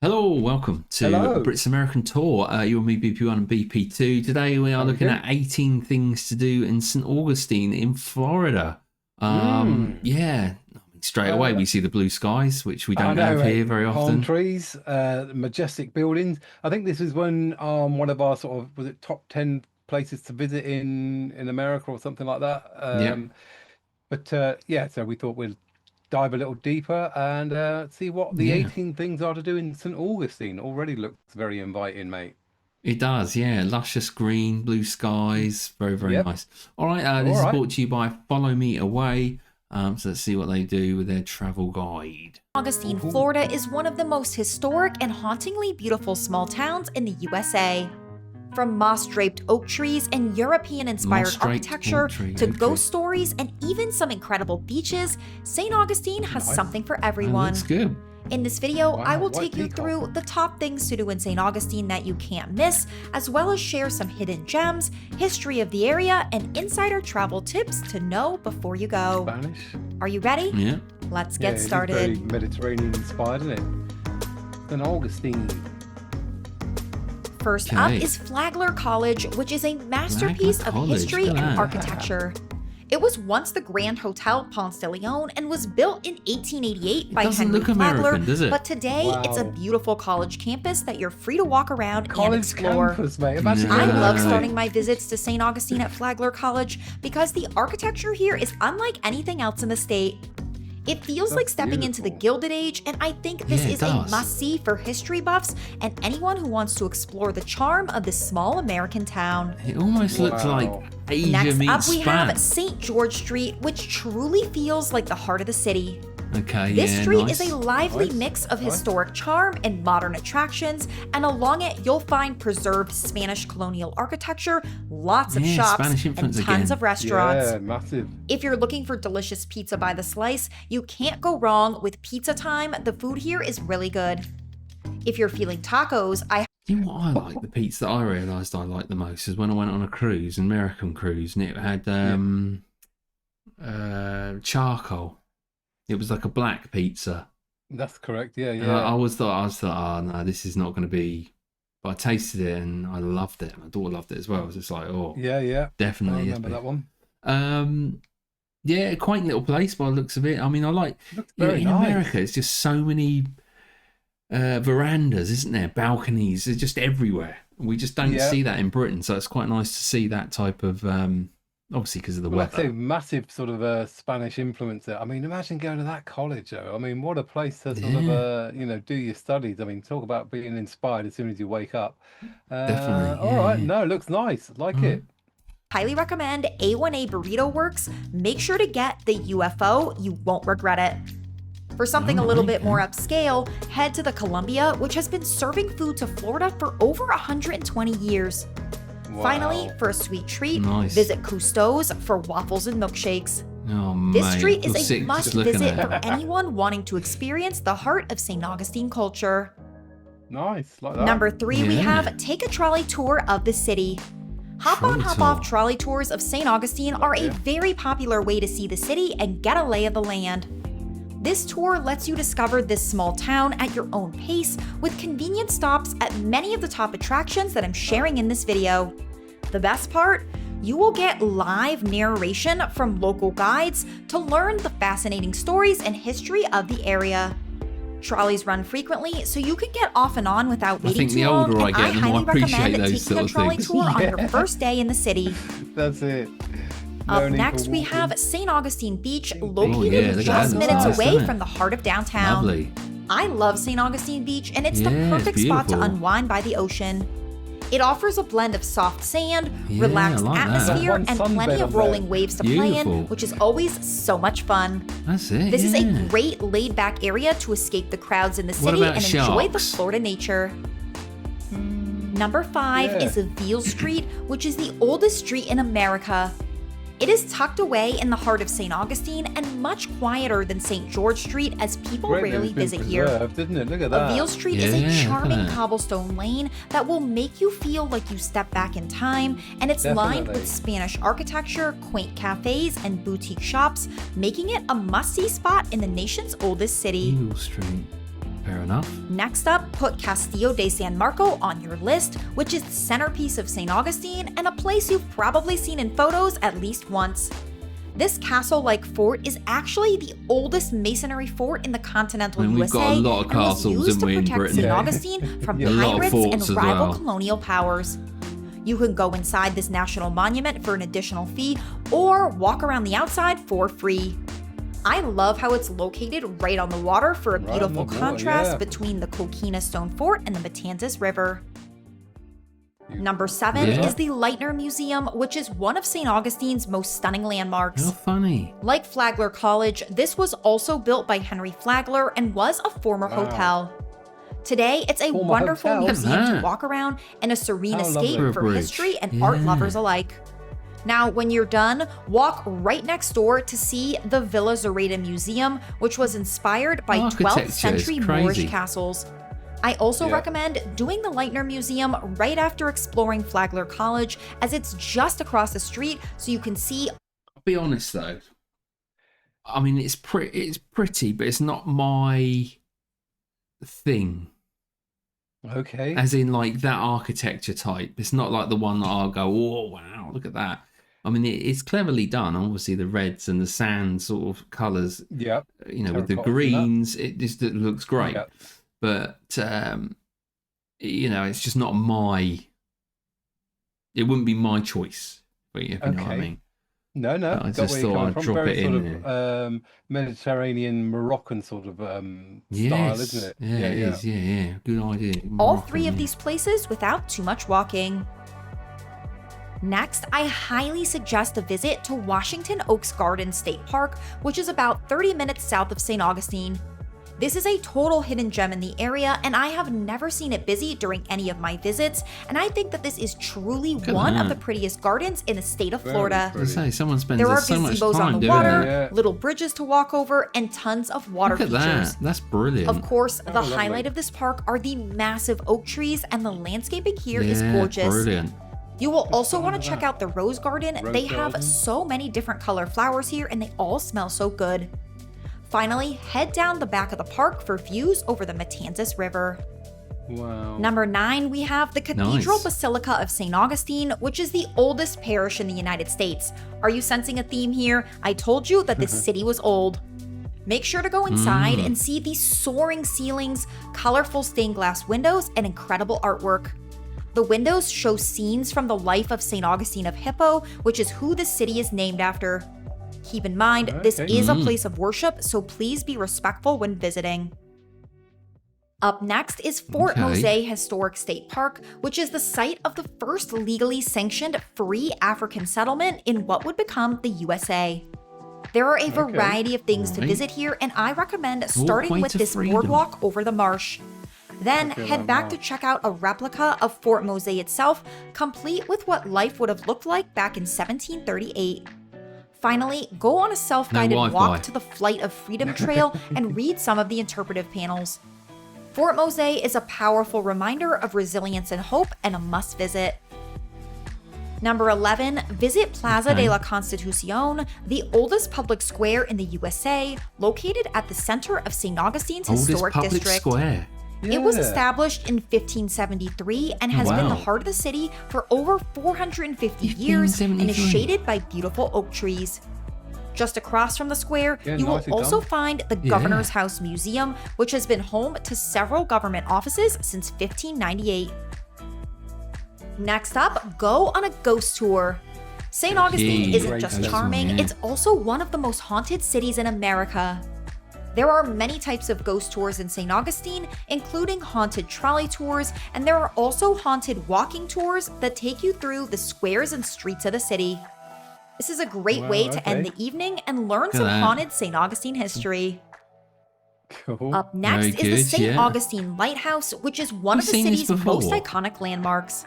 Hello, welcome to Hello. Brits American Tour. You and me, BP1 and BP2. Today we are looking at 18 things to do in St. Augustine in Florida. Mm. Yeah, straight away we see the blue skies, which we I don't know, have here mate. very Palm often. trees, majestic buildings. I think this is one of our sort of was it top 10 places to visit in America or something like that. Yeah, But yeah, so we thought we'd dive a little deeper and see what the yeah, 18 things are to do in St. Augustine. Already looks very inviting, mate. it does. Yeah, luscious green, blue skies, very, very Yep. nice. All right, All this is right. brought to you by Follow Me Away. So let's see what they do with their travel guide. Augustine, Ooh. Florida is one of the most historic and hauntingly beautiful small towns in the USA. From moss-draped oak trees and European-inspired Moss-draped architecture oak tree, to oak tree. ghost stories and even some incredible beaches, St. Augustine has Nice. something for That everyone. looks good. In this video, I Wow, will white take you peacock. through the top things to do in St. Augustine that you can't miss, as well as share some hidden gems, history of the area, and insider travel tips to know before you go. Spanish. Are you ready? Yeah. Let's Yeah, get it is started. very Mediterranean inspired, isn't it? St. Augustine. First up Okay. is Flagler College, which is a masterpiece Flagler of College, history look at and that. architecture. It was once the Grand Hotel Ponce de Leon and was built in 1888 by doesn't Henry look Flagler. American, does it? But today, it's a Wow. beautiful college campus that you're free to walk around and College explore. campus, mate. Imagine Yeah. I going to love that. starting my visits to St. Augustine at Flagler College because the architecture here is unlike anything else in the state. It feels That's like stepping into the beautiful. Gilded Age, and I think this Yeah, it is a does. must-see for history buffs and anyone who wants to explore the charm of this small American town. It almost looks like Wow. Asia Next meets up, we Spain. have St. George Street, which truly feels like the heart of the city. Okay, This yeah, street nice. is a lively Nice, mix of nice. historic charm and modern attractions, and along it, you'll find preserved Spanish colonial architecture, lots of Yeah, shops, Spanish and influence tons again. of restaurants. Yeah, massive. If you're looking for delicious pizza by the slice, you can't go wrong with Pizza Time. The food here is really good. If you're feeling tacos, You know what I like? The pizza that I realised I liked the most is when I went on a cruise, an American cruise, and it had charcoal. It was like a black pizza. That's correct. Yeah, And yeah. I was thought, oh no, this is not going to be. But I tasted it and I loved it. My daughter loved it as well. It was just like, oh, Yeah, yeah. I definitely. remember that one. Yeah, a quaint little place by the looks of it. I mean, I like. Looks You know, very in nice. America, it's just so many verandas, isn't there? Balconies, they're just everywhere. We just don't Yeah. see that in Britain, so it's quite nice to see that type of. Obviously, because of the Well, like I say, weather. massive sort of Spanish influence there. I mean, imagine going to that college, though. I mean, what a place to sort of, do your studies. I mean, talk about being inspired as soon as you wake up. Definitely, All right. yeah. No, looks nice. Like Mm. it. highly recommend A1A Burrito Works. Make sure to get the UFO, you won't regret it. For something a little bit more upscale, head to the Columbia, which has been serving food to Florida for over 120 years. Finally, Wow. for a sweet treat, Nice. visit Cousteau's for waffles and milkshakes. Oh, This mate, street I feel is a sick must just looking visit at for it. anyone wanting to experience the heart of St. Augustine culture. Nice. Like that. Number 3, we Yeah. have take a trolley tour of the city. Hop on, Trolley hop tour. off trolley tours of St. Augustine are a Yeah. very popular way to see the city and get a lay of the land. This tour lets you discover this small town at your own pace with convenient stops at many of the top attractions that I'm sharing in this video. The best part? You will get live narration from local guides to learn the fascinating stories and history of the area. Trolleys run frequently, so you can get off and on without waiting think too the long, older I and get, I the more I highly appreciate recommend those taking sort a of trolley things. tour on Yeah. your first day in the city. That's it. No Up need next, for we walking. have St. Augustine Beach, Oh, located yeah, look at just that. minutes Nice, away isn't it? from the heart of downtown. Lovely. I love St. Augustine Beach, and it's Yeah, the it's perfect spot to beautiful. unwind by the ocean. It offers a blend of soft sand, Yeah, relaxed I like that. atmosphere, One and sunbed plenty up of there. rolling waves to play Beautiful. in, which is always so much fun. That's it. This is yeah. a great laid-back area to escape the crowds in the What city about and enjoy the sharks? Florida nature. Number 5 Yeah. is Veal Street, which is the oldest street in America. It is tucked away in the heart of St. Augustine and much quieter than St. George Street, as people Great that rarely it's been visit here. preserved, isn't it? Look at A that. Veal Street is Yeah, a look charming at that. cobblestone lane that will make you feel like you step back in time, and it's lined Definitely. with Spanish architecture, quaint cafes, and boutique shops, making it a must-see spot in the nation's oldest city. Eagle Street. Fair enough. Next up, put Castillo de San Marco on your list, which is the centerpiece of St. Augustine and a place you've probably seen in photos at least once. This castle-like fort is actually the oldest masonry fort in the continental We've USA got a lot of and was castles, used haven't to we, in protect Britain? St. Yeah. Augustine from Yeah. A lot of pirates forts and as rival well. colonial powers. You can go inside this national monument for an additional fee or walk around the outside for free. I love how it's located right on the water for a Right on beautiful the water, contrast yeah. between the Coquina Stone Fort and the Matanzas River. Number 7 Yeah. is the Lightner Museum, which is one of St. Augustine's most stunning landmarks. How funny. Like Flagler College, this was also built by Henry Flagler and was a former Wow. hotel. Today, it's a Former wonderful hotel? museum Look at to that. walk around and a serene How escape lovely. for Bridge. history and art Yeah. lovers alike. Now, when you're done, walk right next door to see the Villa Zorata Museum, which was inspired by Architecture 12th is century crazy. Moorish castles. I also Yeah. recommend doing the Lightner Museum right after exploring Flagler College, as it's just across the street, so you can see. I'll be honest though. I mean, it's pretty, but it's not my thing. Okay. As in, like, that architecture type. It's not like the one that I'll go, oh wow, look at that. I mean, it's cleverly done. Obviously, the reds and the sand sort of colours, Yep. you know, with the Terracotta and that. greens, it looks great. Yep. But you know, it's just not my. It wouldn't be my choice. But if you know what I Okay. mean. No, I got just where you're thought coming I'd from. drop Very it sort in of Mediterranean, Moroccan sort of style, Yes. isn't it? Yeah, it is. Yeah. Good idea. all Moroccan, 3 of yeah. these places without too much walking. Next, I highly suggest a visit to Washington Oaks Garden State Park, which is about 30 minutes south of St. Augustine. This is a total hidden gem in the area, and I have never seen it busy during any of my visits, and I think that this is truly Look at one of that. the prettiest gardens in the state of Very Florida. As I say, someone spends There are so much gazebos time on the doing water, it. Yeah. little bridges to walk over, and tons of water Look at features. that. That's brilliant. Of course, the lovely. highlight of this park are the massive oak trees, and the landscaping here is Yeah, gorgeous. Brilliant. You will also the want one to with check that? out the rose garden. Rose They have garden? so many different color flowers here, and they all smell so good. Finally, head down the back of the park for views over the Matanzas River. Wow. Number 9, we have the Cathedral Nice. Basilica of St. Augustine, which is the oldest parish in the United States. Are you sensing a theme here? I told you that this city was old. Make sure to go inside and see these soaring ceilings, colorful stained glass windows, and incredible artwork. The windows show scenes from the life of St. Augustine of Hippo, which is who the city is named after. Keep in mind, this Okay. is a place of worship, so please be respectful when visiting. Up next is Fort Okay. Mose Historic State Park, which is the site of the first legally sanctioned free African settlement in what would become the USA. There are a variety of things to Right. visit here, and I recommend starting way with to this freedom. boardwalk over the marsh. Then Okay, head back wow. to check out a replica of Fort Mose itself, complete with what life would have looked like back in 1738. Finally, go on a self-guided Wi-Fi. walk to the Flight of Freedom Trail and read some of the interpretive panels. Fort Mose is a powerful reminder of resilience and hope and a must visit. Number 11, visit Plaza Okay. de la Constitucion, the oldest public square in the USA, located at the center of St. Augustine's Oldest historic public district. square. It was Yeah. established in 1573 and has been the Wow. heart of the city for over 450 years and is 1573. shaded by beautiful oak trees. Just across from the square, Yeah, you will nicely also done. find the Yeah. Governor's House Museum, which has been home to several government offices since 1598. Next up, go on a ghost tour. St. Augustine Yeah, isn't great just ghost charming, tour, yeah. it's also one of the most haunted cities in America. There are many types of ghost tours in St. Augustine, including haunted trolley tours, and there are also haunted walking tours that take you through the squares and streets of the city. This is a great Wow, way to end okay. the evening and learn Look at some that. haunted St. Augustine history. Cool. Up next Very is the good, St. yeah. Augustine Lighthouse, which is one I've of the seen this city's most before. iconic landmarks.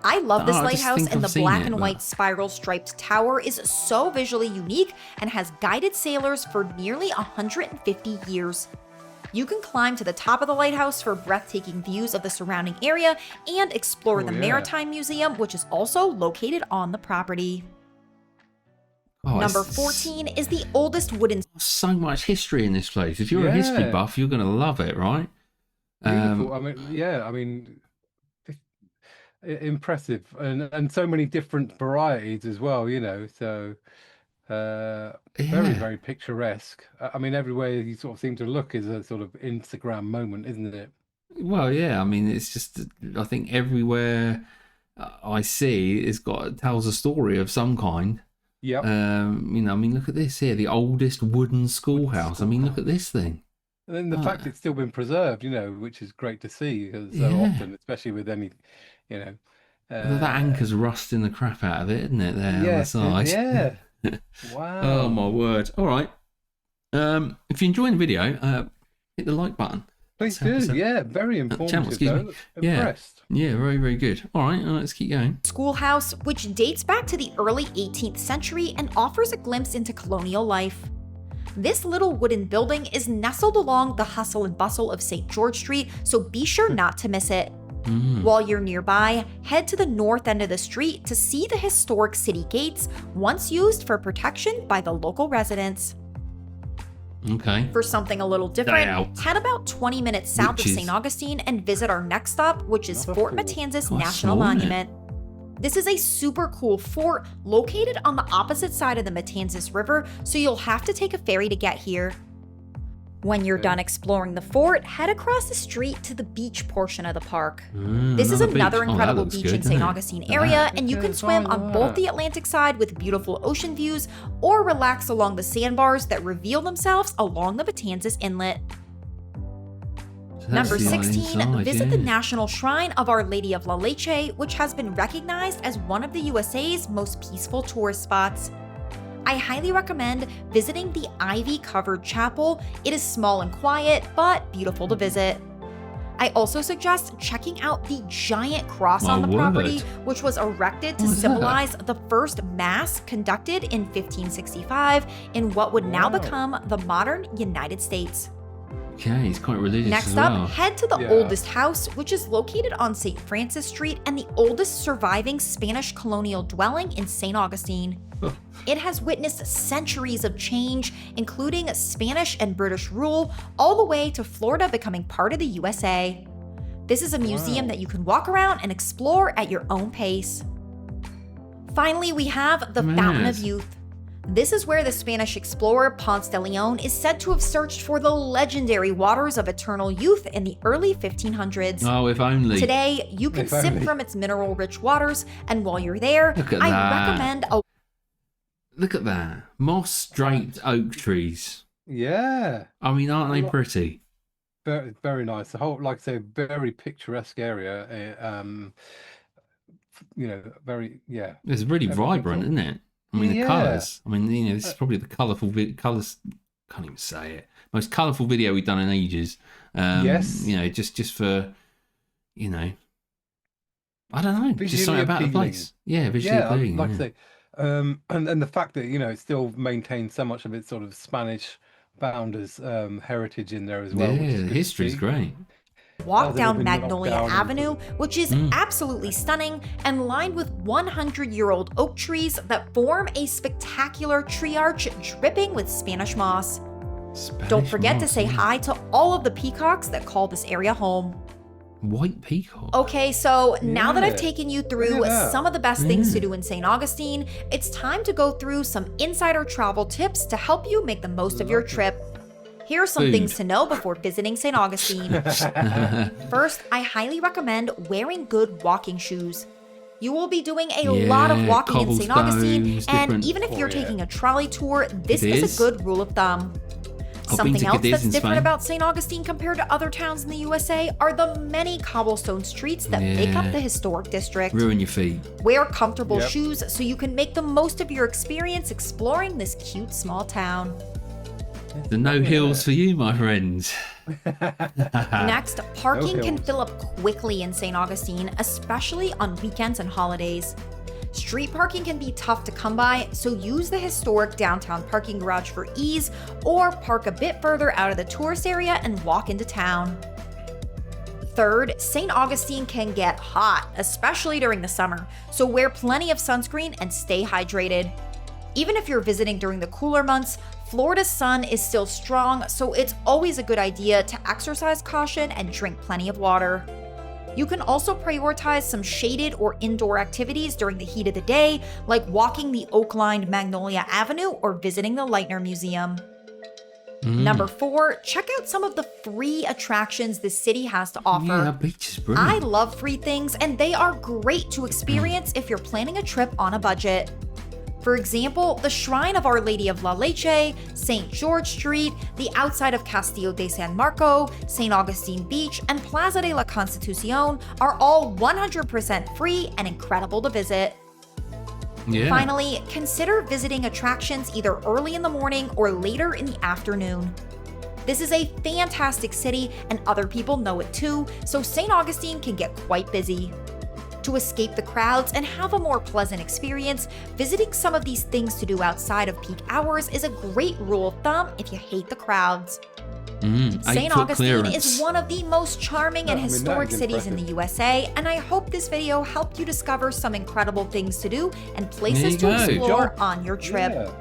I love this Oh, I just lighthouse, think and I've the seen black it, and but- white spiral striped tower is so visually unique and has guided sailors for nearly 150 years. You can climb to the top of the lighthouse for breathtaking views of the surrounding area and explore Oh, the yeah. Maritime Museum, which is also located on the property. Oh, Number it's 14 is the oldest wooden so much history in this place. If you're a history Yeah. buff, you're going to love it, right? Beautiful. I mean, yeah, I mean, impressive, and so many different varieties as well, you know. So very, Yeah. very picturesque. I mean, everywhere you sort of seem to look is a sort of Instagram moment, isn't it? Well, yeah. I mean, it's just I think everywhere I see it's tells a story of some kind. Yep. I mean, look at this here, the oldest wooden schoolhouse. I mean, look at Schoolhouse. this thing. And then the Uh, fact it's still been preserved, you know, which is great to see because so yeah. often, especially with any, you know, That anchor's rusting the crap out of it, isn't it? There on the yes, side. yeah. Oh my Wow. word! All right. If you're enjoying the video, hit the like button. Please Let's help do. us Yeah, very channel, informative excuse me. though. Yeah. Impressed. Yeah, very, very good. All right, let's keep going. Schoolhouse, which dates back to the early 18th century and offers a glimpse into colonial life. This little wooden building is nestled along the hustle and bustle of St. George Street, so be sure not to miss it. While you're nearby, head to the north end of the street to see the historic city gates, once used for protection by the local residents. Okay. For something a little out. different, head about 20 minutes south Which of is- St. Augustine and visit our next stop, which is Another Fort fort. Matanzas Quite National small, isn't it? Monument. This is a super cool fort located on the opposite side of the Matanzas River, so you'll have to take a ferry to get here. When you're Okay. done exploring the fort, head across the street to the beach portion of the park. This is another beach. Oh, that incredible looks beach good, in doesn't St. it? Augustine Look at area, that. and you can Yes, swim I on like both that. the Atlantic side with beautiful ocean views, or relax along the sandbars that reveal themselves along the Matanzas Inlet. So that's Number the island 16, inside, visit the yeah. National Shrine of Our Lady of La Leche, which has been recognized as one of the USA's most peaceful tourist spots. I highly recommend visiting the ivy-covered chapel. It is small and quiet, but beautiful to visit. I also suggest checking out the giant cross My on the property, word. which was erected to What is that? symbolize the first mass conducted in 1565 in what would now Wow. become the modern United States. Okay, he's quite religious Next as up, well. head to the Yeah. oldest house, which is located on St. Francis Street and the oldest surviving Spanish colonial dwelling in St. Augustine. It has witnessed centuries of change, including Spanish and British rule, all the way to Florida becoming part of the USA. This is a museum Wow. that you can walk around and explore at your own pace. Finally, we have the Fountain of Yes. Youth. This is where the Spanish explorer Ponce de Leon is said to have searched for the legendary waters of eternal youth in the early 1500s. Oh, if only. Today, you can If sip only. from its mineral-rich waters, and while you're there, Look at I that. recommend a Look at that. Moss-draped oak trees. Yeah. I mean, aren't they pretty? Very, very nice. The whole, like I say, very picturesque area. You know, very, yeah. It's really Everything's vibrant, all- isn't it? I mean, the Yeah. colours. I mean, this is probably the colourful colours. Can't even say it. Most colourful video we've done in ages. Yes. Just for, I don't know, just Visually something about the appealing. place. Yeah, visually Yeah, appealing. like yeah. I say, and the fact that, you know, it still maintains so much of its sort of Spanish founders' heritage in there as well, which Yeah, is the good to history's see. great. walk Other down than Magnolia knockdown and- Avenue, which is absolutely stunning and lined with 100-year-old oak trees that form a spectacular tree arch dripping with Spanish moss. Don't Spanish forget to moss, say yeah. hi to all of the peacocks that call this area home. White peacock. Okay, so now that I've Yeah. taken you Look through at that. some of the best things to do in St. Augustine, it's time to go through some insider travel tips to help you make the most of your Lovely. trip. Here are some Food. things to know before visiting St. Augustine. First, I highly recommend wearing good walking shoes. You will be doing a lot of Yeah, walking in St. Augustine, cobblestones, and different- even if you're Oh, yeah. taking a trolley tour, this It is is. a good rule of thumb. I've been Something to else Cadiz that's in different Spain. about St. Augustine compared to other towns in the USA are the many cobblestone streets that make up Yeah. the historic district. Ruin your feet. Wear comfortable Yep. shoes so you can make the most of your experience exploring this cute small town. The no hills for you, my friends. Next, parking can hills. fill up quickly in St. Augustine, especially on weekends and holidays. Street parking can be tough to come by, so use the historic downtown parking garage for ease, or park a bit further out of the tourist area and walk into town. Third, St. Augustine can get hot, especially during the summer, so wear plenty of sunscreen and stay hydrated. Even if you're visiting during the cooler months, Florida's sun is still strong, so it's always a good idea to exercise caution and drink plenty of water. You can also prioritize some shaded or indoor activities during the heat of the day, like walking the oak-lined Magnolia Avenue or visiting the Lightner Museum. Number 4, check out some of the free attractions the city has to offer. Yeah, that beach is brilliant. I love free things, and they are great to experience if you're planning a trip on a budget. For example, the Shrine of Our Lady of La Leche, St. George Street, the outside of Castillo de San Marco, St. Augustine Beach, and Plaza de la Constitucion are all 100% free and incredible to visit. Yeah. Finally, consider visiting attractions either early in the morning or later in the afternoon. This is a fantastic city, and other people know it too, so St. Augustine can get quite busy. To escape the crowds and have a more pleasant experience, visiting some of these things to do outside of peak hours is a great rule of thumb if you hate the crowds. St. Augustine is one of the most charming and historic cities in the USA, and I hope this video helped you discover some incredible things to do and places to explore on your trip. Yeah.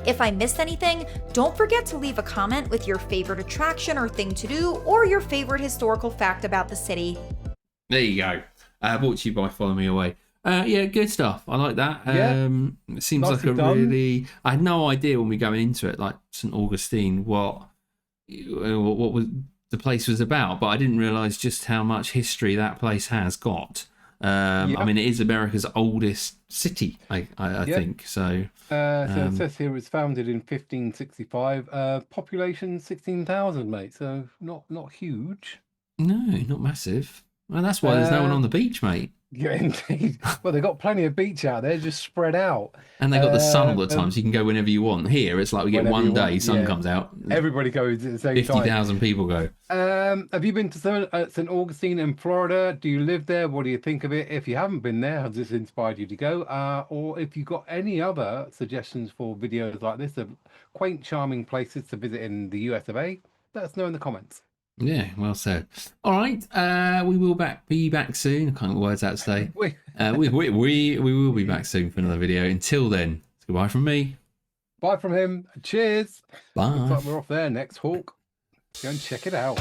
If I missed anything, don't forget to leave a comment with your favorite attraction or thing to do, or your favorite historical fact about the city. There you go. Brought to you by Follow Me Away. Yeah, good stuff. I like that. It seems like a really... I had no idea when we go into it, like St. Augustine, what was the place was about, but I didn't realise just how much history that place has got. I mean, it is America's oldest city, I think. So it says here it was founded in 1565. Population 16,000, mate. So not huge. No, not massive. Well, that's why there's no one on the beach, mate. Yeah, indeed. Well, they've got plenty of beach out there, just spread out. And they've got the sun all the time, so you can go whenever you want. Here, it's like we get one day, sun comes out. Everybody goes at the same time. 50,000 people go. Have you been to St. Augustine in Florida? Do you live there? What do you think of it? If you haven't been there, has this inspired you to go? Or if you've got any other suggestions for videos like this of quaint, charming places to visit in the US of A, let us know in the comments. Yeah, well said. All right, we will be back soon. I can't get words out today. we will be back soon for another video. Until then, it's goodbye from me. Bye from him. Cheers. Bye. Looks like we're off there next, Hawk. Go and check it out.